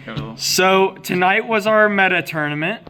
Cool. So tonight was our meta tournament,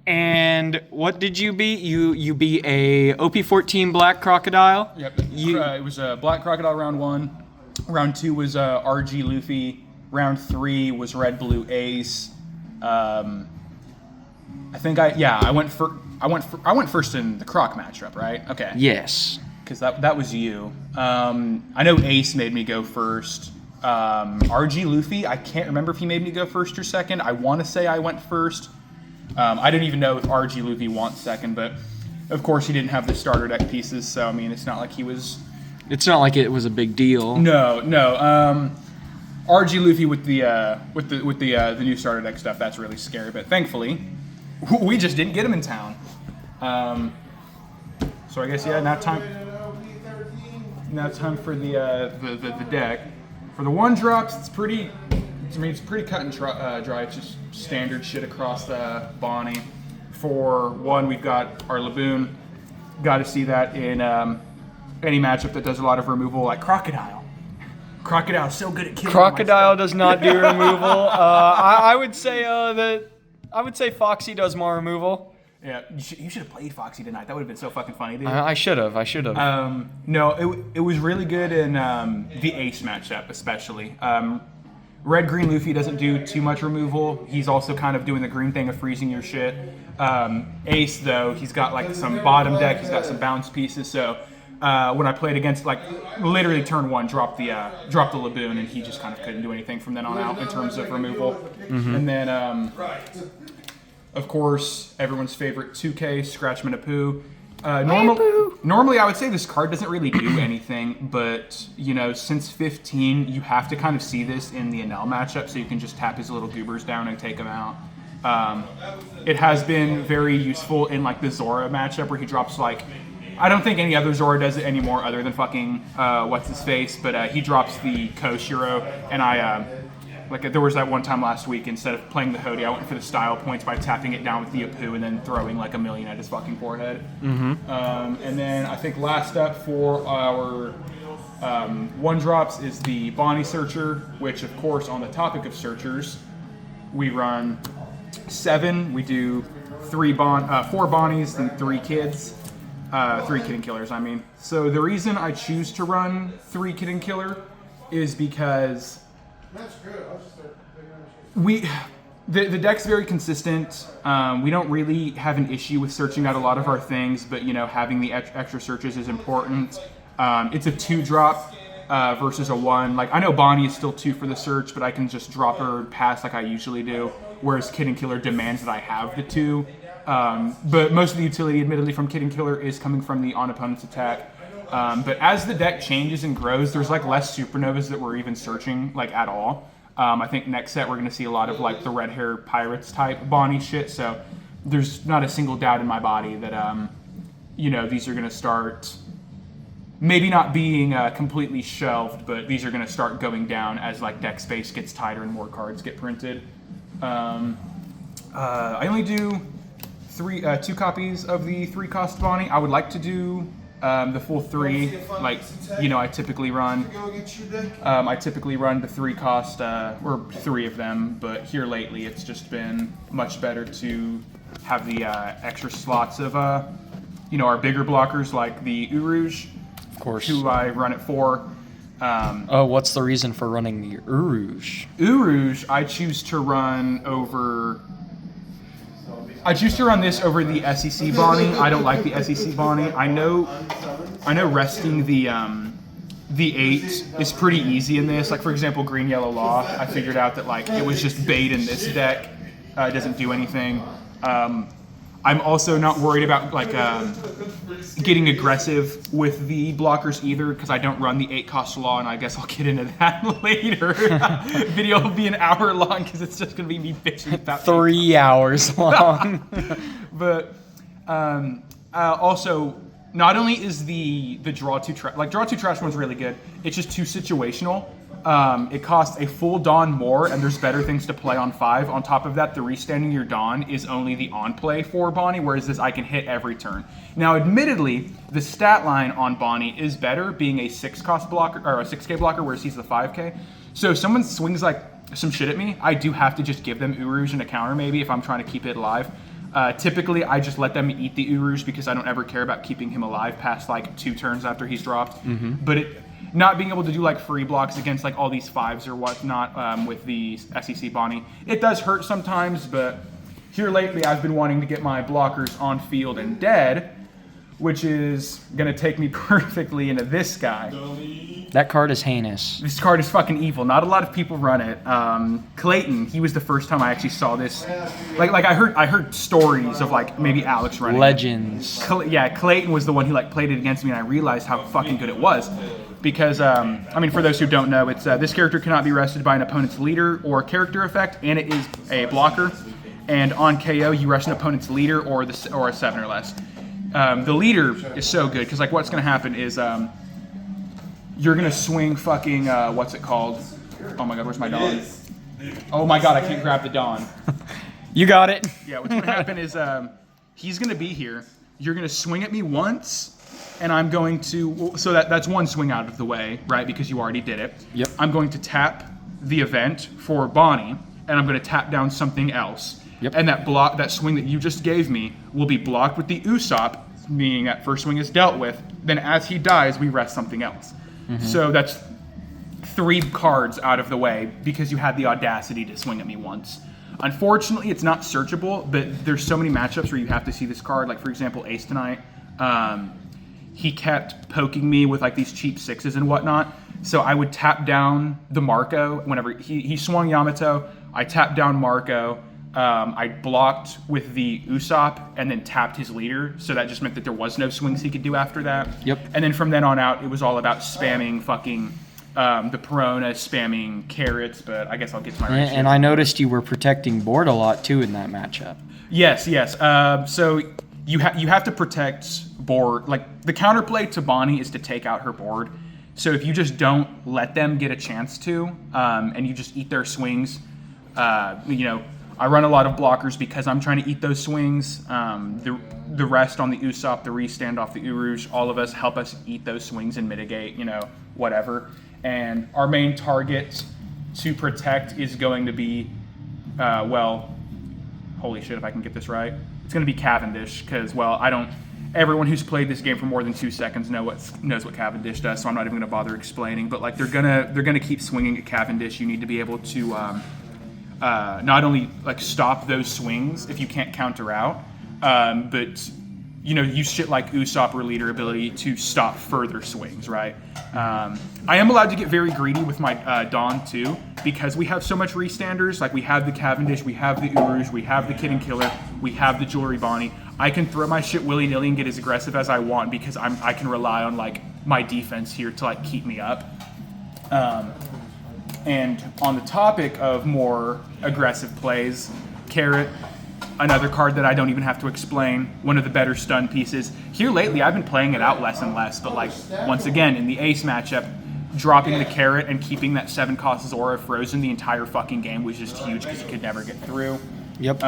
and what did you beat? You beat a OP14 Black Crocodile. Yep. It was Black Crocodile round 1. Round 2 was RG Luffy. Round 3 was Red Blue Ace. I went first in the Croc matchup, right? Okay. Yes. Because that was you. I know Ace made me go first. RG Luffy, I can't remember if he made me go first or second. I want to say I went first. I didn't even know if RG Luffy wants second, but of course he didn't have the starter deck pieces, so I mean it's not like he was. It's not like it was a big deal. No. RG Luffy with the new starter deck stuff, that's really scary. But thankfully, we just didn't get him in town. So I guess now time for the deck. For the 1-drops, it's pretty cut and dry. It's just standard shit across the Bonney. For 1, we've got our Laboon. Got to see that in any matchup that does a lot of removal, like Crocodile. Crocodile's so good at killing. Crocodile does not do removal. I would say Foxy does more removal. Yeah, you should have played Foxy tonight. That would have been so fucking funny, dude. I should have. No, it was really good in the Ace matchup, especially. Red Green Luffy doesn't do too much removal. He's also kind of doing the green thing of freezing your shit. Ace, though, he's got like some bottom deck. He's got some bounce pieces. So when I played against, like, literally turn 1, dropped the Laboon, and he just kind of couldn't do anything from then on out in terms of removal. Mm-hmm. And then, of course, everyone's favorite 2K, Scratchman a Poo. Normally, I would say this card doesn't really do anything, but, since 15, you have to kind of see this in the NL matchup, so you can just tap his little goobers down and take him out. It has been very useful in, like, the Zora matchup, where he drops, like, I don't think any other Zora does it anymore other than fucking what's-his-face, but he drops the Koshiro, and there was that one time last week, instead of playing the Hody, I went for the style points by tapping it down with the Apu and then throwing like a million at his fucking forehead. Mm-hmm. And then I think last up for our 1-drops is the Bonney Searcher, which of course on the topic of searchers, we run 7. We do 4 Bonnies and 3 kids. 3 Kitten Killers, I mean. So the reason I choose to run 3 Kitten Killer is because the deck's very consistent. We don't really have an issue with searching out a lot of our things, but having the extra searches is important. It's a 2-drop versus a 1. Like, I know Bonnie is still 2 for the search, but I can just drop her pass like I usually do, whereas Kitten Killer demands that I have the 2. But most of the utility, admittedly, from Kitten Killer is coming from the on-opponent's attack. But as the deck changes and grows, there's like less supernovas that we're even searching like at all. I think next set we're going to see a lot of like the red hair pirates type Bonnie shit. So there's not a single doubt in my body that these are going to start maybe not being completely shelved, but these are going to start going down as like deck space gets tighter and more cards get printed. I only do 2 copies of the 3-cost Bonnie. I would like to do the full 3, like, I typically run the 3-cost, or 3 of them, but here lately it's just been much better to have the extra slots of, our bigger blockers like the Uruj, of course, who I run it for. What's the reason for running the Uruj? Uruj, I choose to run this over the SEC Bonnie. I don't like the SEC Bonnie. I know resting the 8 is pretty easy in this. Like, for example, Green Yellow Law, I figured out that like it was just bait in this deck. It doesn't do anything. I'm also not worried about like getting aggressive with the blockers either, because I don't run the 8-cost Law, and I guess I'll get into that later. Video will be an hour long because it's just gonna be me bitching about 3 hours long. But also, not only is the draw 2 trash one's really good, it's just too situational. It costs a full Dawn more, and there's better things to play on 5. On top of that, the restanding your Dawn is only the on-play for Bonnie, whereas this I can hit every turn. Now, admittedly, the stat line on Bonnie is better, being a 6-cost blocker, or a 6K blocker, whereas he's the 5K. So if someone swings like some shit at me, I do have to just give them Uruj and a counter maybe if I'm trying to keep it alive. Typically, I just let them eat the Uruj because I don't ever care about keeping him alive past like 2 turns after he's dropped. But not being able to do like free blocks against like all these 5s or whatnot with the SEC Bonney, it does hurt sometimes, but here lately I've been wanting to get my blockers on field and dead, which is going to take me perfectly into this guy. That card is heinous. This card is fucking evil. Not a lot of people run it. Clayton, he was the first time I actually saw this. Like I heard stories of like maybe Alex running Legends. Clayton was the one who like played it against me, and I realized how fucking good it was. Because, I mean, for those who don't know, it's this character cannot be rested by an opponent's leader or character effect, and it is a blocker. And on KO, you rest an opponent's leader or a 7 or less. The leader is so good because like what's going to happen is you're going to swing fucking, what's it called? Oh my god, where's my Dawn? Oh my god, I can't grab the Dawn. You got it. Yeah, what's going to happen is he's going to be here. You're going to swing at me once, and I'm going to, so that's one swing out of the way, right? Because you already did it. Yep. I'm going to tap the event for Bonney, and I'm going to tap down something else. Yep. And that swing that you just gave me will be blocked with the Usopp, meaning that first swing is dealt with. Then as he dies, we rest something else. So that's 3 cards out of the way because you had the audacity to swing at me once. Unfortunately, it's not searchable, but there's so many matchups where you have to see this card. Like, for example, Ace tonight, he kept poking me with like these cheap 6s and whatnot. So I would tap down the Marco whenever he swung Yamato. I tapped down Marco. I blocked with the Usopp and then tapped his leader, so that just meant that there was no swings he could do after that. Yep. And then from then on out, it was all about spamming fucking the Perona, spamming carrots, but I guess I'll get to my ratio. And I noticed you were protecting board a lot too in that matchup. Yes. So you have to protect board. Like the counterplay to Bonney is to take out her board. So if you just don't let them get a chance to, and you just eat their swings, I run a lot of blockers because I'm trying to eat those swings. The rest on the Usopp, the restand off the Uruj, all of us help us eat those swings and mitigate, whatever. And our main target to protect is going to be, holy shit, if I can get this right. It's going to be Cavendish because, everyone who's played this game for more than 2 seconds knows what Cavendish does, so I'm not even going to bother explaining. But like they're gonna keep swinging at Cavendish. You need to be able to not only like stop those swings if you can't counter out, but use shit like Usopp or leader ability to stop further swings, right? I am allowed to get very greedy with my Dawn too, because we have so much restanders. Like we have the Cavendish, we have the Uruj, we have the Kid and Killer, we have the Jewelry Bonney. I can throw my shit willy-nilly and get as aggressive as I want because I can rely on like my defense here to like keep me up. And on the topic of more aggressive plays, Carrot, another card that I don't even have to explain, one of the better stun pieces. Here lately, I've been playing it out less and less, but like, once again, in the Ace matchup, dropping the Carrot and keeping that 7 costs aura frozen the entire fucking game was just huge because you could never get through. Yep.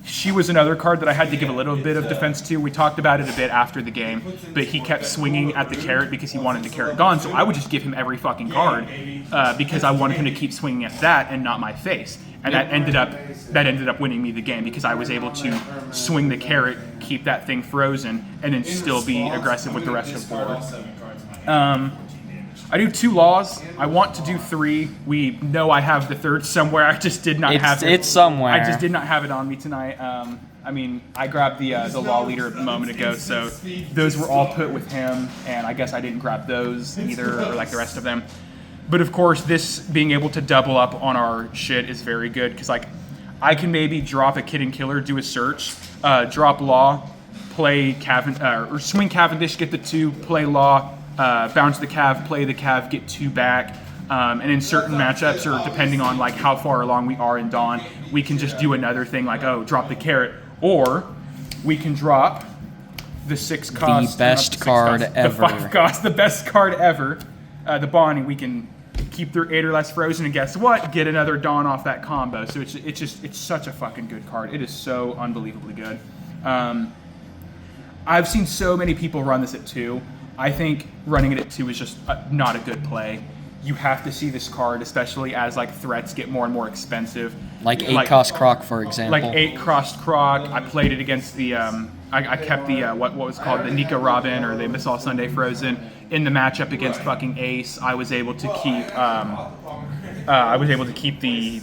She was another card that I had to give a little bit of defense to. We talked about it a bit after the game, but he kept swinging at the Carrot because he wanted the Carrot gone, so I would just give him every fucking card because I wanted him to keep swinging at that and not my face. And that ended up winning me the game because I was able to swing the Carrot, keep that thing frozen, and then still be aggressive with the rest of the board. I do 2 laws. I want to do 3. We know I have the 3rd somewhere. I just did not have it. It's somewhere. I just did not have it on me tonight. I grabbed the law leader a moment ago, so those were all put with him, and I guess I didn't grab those either, or like the rest of them. But of course, this being able to double up on our shit is very good, because like, I can maybe drop a Kid and Killer, do a search, drop law, play or swing Cavendish, get the 2, play law, bounce the Cav, play the Cav, get 2 back. And in certain matchups, or depending on like how far along we are in Dawn, we can just do another thing like, drop the Carrot. Or we can drop the 6 cost. The best card ever. The 5 cost, the best card ever. The Bonney, we can keep their 8 or less frozen, and guess what? Get another Dawn off that combo. So it's such a fucking good card. It is so unbelievably good. I've seen so many people run this at 2. I think running it at 2 is just not a good play. You have to see this card, especially as like threats get more and more expensive. Like 8-cost Croc, for example. Like 8-cost Croc. I played it against the. I kept the what was called the Nika Robin or the Miss All Sunday Frozen in the matchup against fucking Ace. I was able to keep.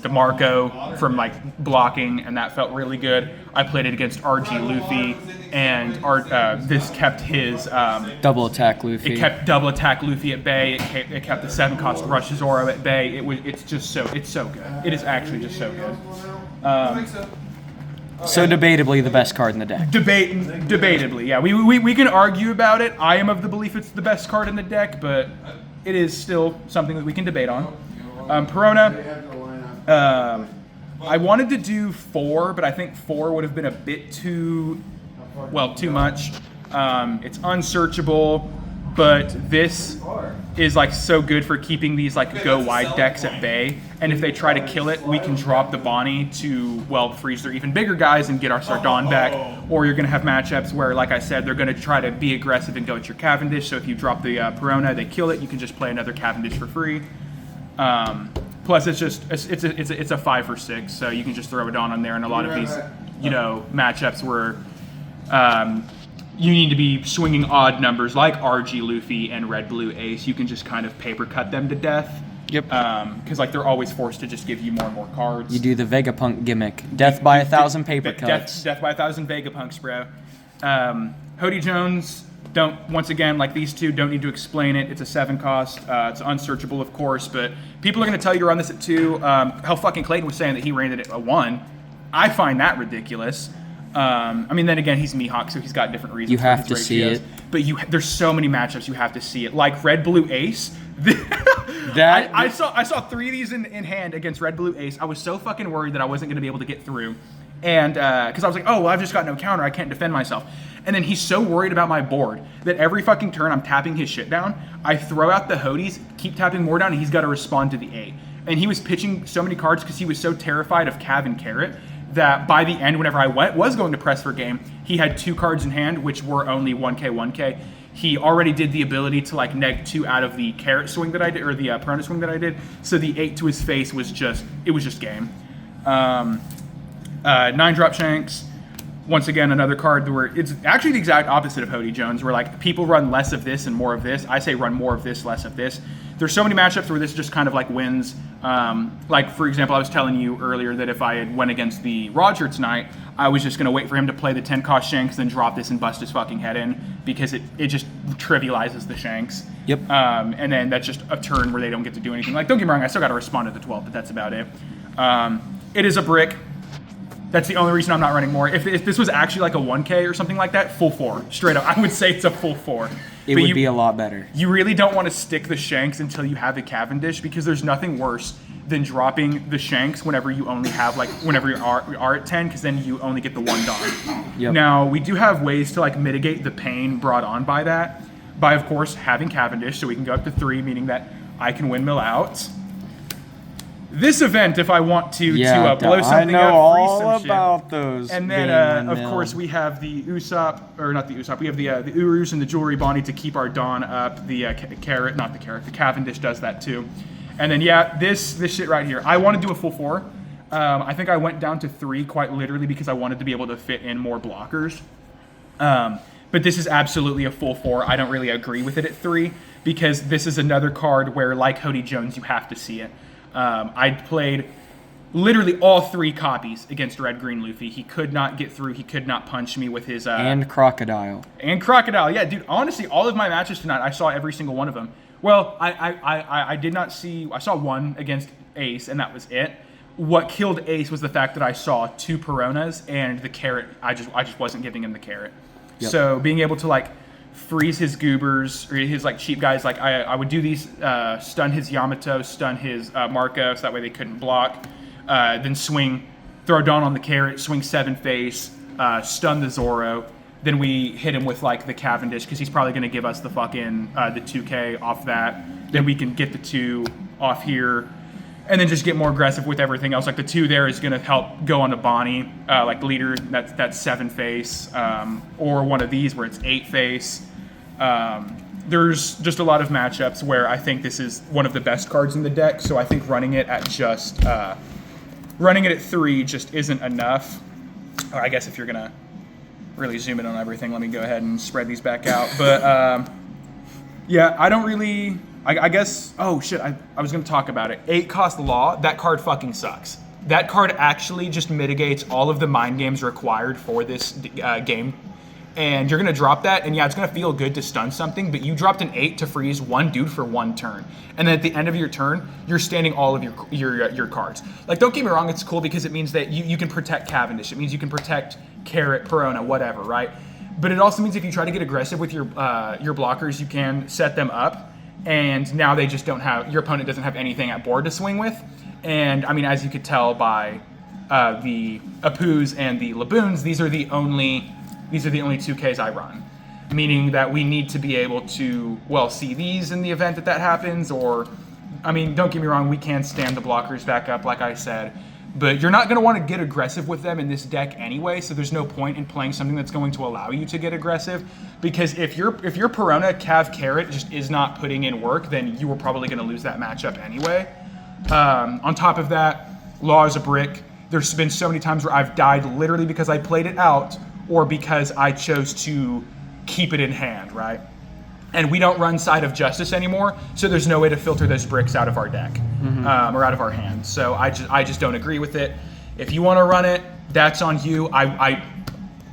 The Marco from like blocking, and that felt really good. I played it against RG Luffy, and this kept his double attack Luffy. It kept double attack Luffy at bay. It kept the 7-cost Rush Zoro at bay. It's so good. It is actually just so good. So debatably the best card in the deck. Debatably, yeah. We can argue about it. I am of the belief it's the best card in the deck, but it is still something that we can debate on. Perona, I wanted to do 4, but I think 4 would have been a bit too much. It's unsearchable, but this is like so good for keeping these like go wide decks at bay. And if they try to kill it, we can drop the Bonnie to, freeze their even bigger guys and get our Sardon back. Or you're going to have matchups where, like I said, they're going to try to be aggressive and go at your Cavendish. So if you drop the Perona, they kill it, you can just play another Cavendish for free. Plus, it's a 5 or 6, so you can just throw it on there. And a lot of these, matchups where you need to be swinging odd numbers like RG Luffy and Red Blue Ace, you can just kind of paper cut them to death. Yep. Because they're always forced to just give you more and more cards. You do the Vegapunk gimmick. Death by 1,000 paper cuts. Death by 1,000 Vegapunks, bro. Hody Jones. Once again, like these two, don't need to explain it. It's a 7-cost. It's unsearchable, of course, but people are going to tell you to run this at 2. Hell, fucking Clayton was saying that he ran it at a 1. I find that ridiculous. Then again, he's Mihawk, so he's got different reasons. You have to see it. But there's so many matchups you have to see it. Like Red Blue Ace. I saw 3 of these in hand against Red Blue Ace. I was so fucking worried that I wasn't going to be able to get through. And because I was like, I've just got no counter. I can't defend myself. And then he's so worried about my board that every fucking turn I'm tapping his shit down. I throw out the Hodies, keep tapping more down, and he's got to respond to the 8. And he was pitching so many cards because he was so terrified of Cav and Carrot that by the end, whenever I was going to press for game, he had 2 cards in hand, which were only 1K. He already did the ability to like neg 2 out of the Carrot swing that I did, or the Perona swing that I did. So the 8 to his face was just game. 9-drop Shanks. Once again, another card where it's actually the exact opposite of Hody Jones, where like people run less of this and more of this. I say run more of this, less of this. There's so many matchups where this just kind of like wins. Like for example, I was telling you earlier that if I had went against the Roger tonight, I was just going to wait for him to play the 10-cost Shanks, then drop this and bust his fucking head in, because it just trivializes the Shanks. Yep. And then that's just a turn where they don't get to do anything. Like, don't get me wrong, I still got to respond to the 12, but that's about it. It is a brick. That's the only reason I'm not running more. If this was actually like a 1K or something like that, full 4. Straight up, I would say it's a full 4. It would be a lot better. You really don't want to stick the Shanks until you have a Cavendish, because there's nothing worse than dropping the Shanks whenever you only have whenever you are at 10, because then you only get the 1 Don. Yep. Now, we do have ways to like mitigate the pain brought on by that, by of course having Cavendish, so we can go up to 3, meaning that I can windmill out. This event, if I want to blow something up, freeze some shit. About those. And then, of course, we have the Usopp, or not the Usopp. We have the Urus and the Jewelry Bonnie to keep our Dawn up. The Carrot, not the Carrot. The Cavendish does that too. And then, this shit right here. I want to do a full 4. I think I went down to 3 quite literally because I wanted to be able to fit in more blockers. But this is absolutely a full 4. I don't really agree with it at 3 because this is another card where, like Hody Jones, you have to see it. I played literally all 3 copies against Red Green Luffy. He could not get through. He could not punch me with his... and Crocodile. And Crocodile. Yeah, dude, honestly, all of my matches tonight, I saw every single one of them. Well, I did not see... I saw 1 against Ace, and that was it. What killed Ace was the fact that I saw 2 Peronas, and the Carrot, I just wasn't giving him the Carrot. Yep. So being able to, like, freeze his goobers, or his like cheap guys, like I would do these, stun his Yamato, stun his Marco, so that way they couldn't block, then swing, throw Dawn on the Carrot, swing 7 face, stun the Zoro, then we hit him with like the Cavendish, because he's probably going to give us the fucking, the 2K off that, then we can get the 2 off here, and then just get more aggressive with everything else. Like the 2 there is going to help go on to Bonnie, like leader, that's 7 face, or one of these where it's 8 face. there's just a lot of matchups where I think this is one of the best cards in the deck, so I think running it at 3 just isn't enough. Or I guess if you're gonna really zoom in on everything, let me go ahead and spread these back out. But yeah, I don't really. I guess. Oh shit! I was gonna talk about it. 8-cost Law. That card fucking sucks. That card actually just mitigates all of the mind games required for this game. And you're going to drop that, and yeah, it's going to feel good to stun something, but you dropped an 8 to freeze one dude for 1 turn. And then at the end of your turn, you're standing all of your cards. Like, don't get me wrong, it's cool because it means that you can protect Cavendish. It means you can protect Carrot, Perona, whatever, right? But it also means if you try to get aggressive with your blockers, you can set them up, and now they just don't have, your opponent doesn't have anything at board to swing with. And, I mean, as you could tell by the Apus and the Laboons, these are the only 2Ks I run, meaning that we need to be able to, well, see these in the event that happens, or, I mean, don't get me wrong, we can stand the blockers back up, like I said, but you're not going to want to get aggressive with them in this deck anyway, so there's no point in playing something that's going to allow you to get aggressive, because if your Perona, Cav, Carrot just is not putting in work, then you are probably going to lose that matchup anyway. On top of that, Law is a brick. There's been so many times where I've died literally because I played it out, or because I chose to keep it in hand, right? And we don't run Side of Justice anymore, so there's no way to filter those bricks out of our deck, or out of our hand. So I just don't agree with it. If you want to run it, that's on you. I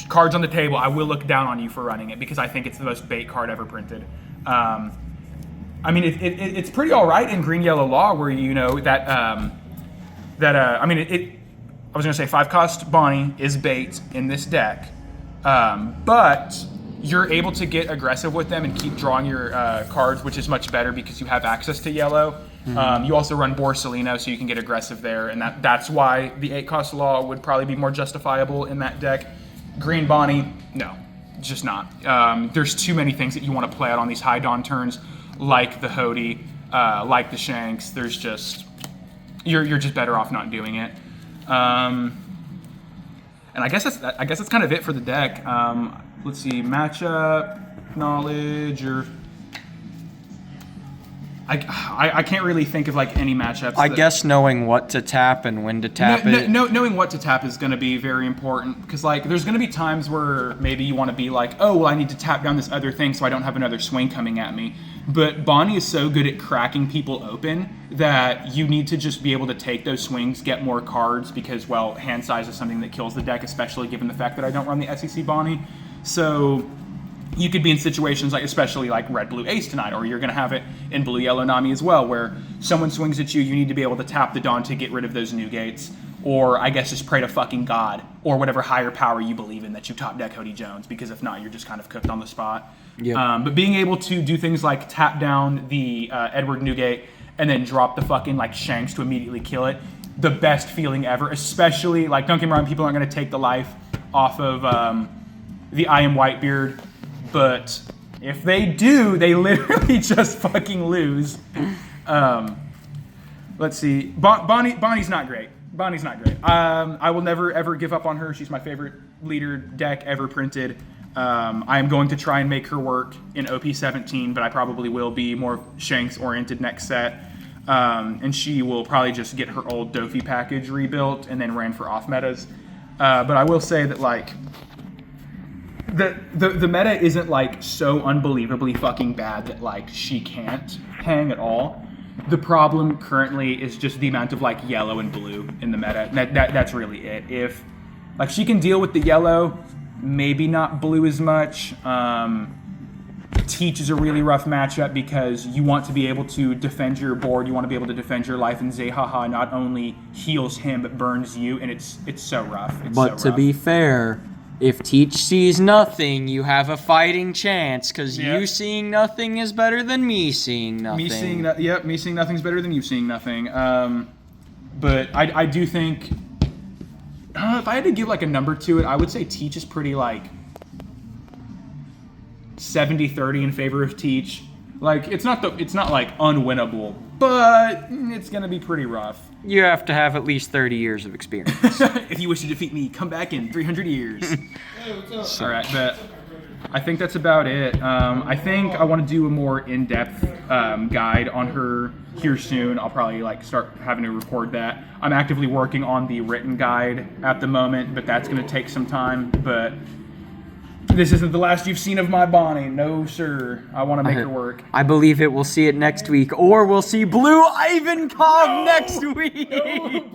cards on the table, I will look down on you for running it because I think it's the most bait card ever printed. I mean, it's pretty all right in Green Yellow Law, where you know that I mean, I was gonna say 5-cost Bonney is bait in this deck. But you're able to get aggressive with them and keep drawing your cards, which is much better because you have access to yellow. You also run Borsalino, so you can get aggressive there, and that's why the 8-cost Law would probably be more justifiable in that deck. Green Bonney, no, just not. There's too many things that you want to play out on these high dawn turns, like the Hody, like the Shanks. There's just, you're just better off not doing it. And I guess that's kind of it for the deck. Let's see, matchup, knowledge, or I can't really think of like any matchups. I guess knowing what to tap and when to tap it. Knowing what to tap is going to be very important, because like there's going to be times where maybe you want to be like, oh, well, I need to tap down this other thing so I don't have another swing coming at me. But Bonney is so good at cracking people open that you need to just be able to take those swings, get more cards, because, well, hand size is something that kills the deck, especially given the fact that I don't run the SEC Bonney. So you could be in situations like, especially like red-blue ace tonight, or you're going to have it in blue-yellow Nami as well, where someone swings at you, you need to be able to tap the Dawn to get rid of those new gates, or I guess just pray to fucking God, or whatever higher power you believe in that you top deck Hody Jones, because if not, you're just kind of cooked on the spot. Yep. But being able to do things like tap down the Edward Newgate and then drop the fucking like Shanks to immediately kill it, the best feeling ever, especially, like, don't get me wrong, people aren't going to take the life off of the I Am Whitebeard, but if they do, they literally just fucking lose. Let's see. Bonnie's not great. Bonnie's not great. I will never, ever give up on her. She's my favorite leader deck ever printed. I am going to try and make her work in OP17, but I probably will be more Shanks-oriented next set. And she will probably just get her old Dofi package rebuilt and then ran for off-metas. But I will say that, like, the meta isn't, like, so unbelievably fucking bad that, like, she can't hang at all. The problem currently is just the amount of, like, yellow and blue in the meta. That's really it. If, like, she can deal with the yellow, maybe not blue as much. Teach is a really rough matchup because you want to be able to defend your board, you want to be able to defend your life, and Zehaha not only heals him but burns you, and it's so rough. But to be fair, if Teach sees nothing, you have a fighting chance, because you seeing nothing is better than me seeing nothing. Me seeing nothing is better than you seeing nothing. But I do think, if I had to give like a number to it, I would say Teach is pretty like 70-30 in favor of Teach. Like, it's not like unwinnable, but it's gonna be pretty rough. You have to have at least 30 years of experience. If you wish to defeat me, come back in 300 years. All right, bet. I think that's about it. I think I want to do a more in-depth guide on her here soon. I'll probably like start having to record that. I'm actively working on the written guide at the moment, but that's going to take some time. But this isn't the last you've seen of my Bonnie. No, sir. I want to make her work. I believe it. We'll see it next week, or we'll see Blue Ivankov next week.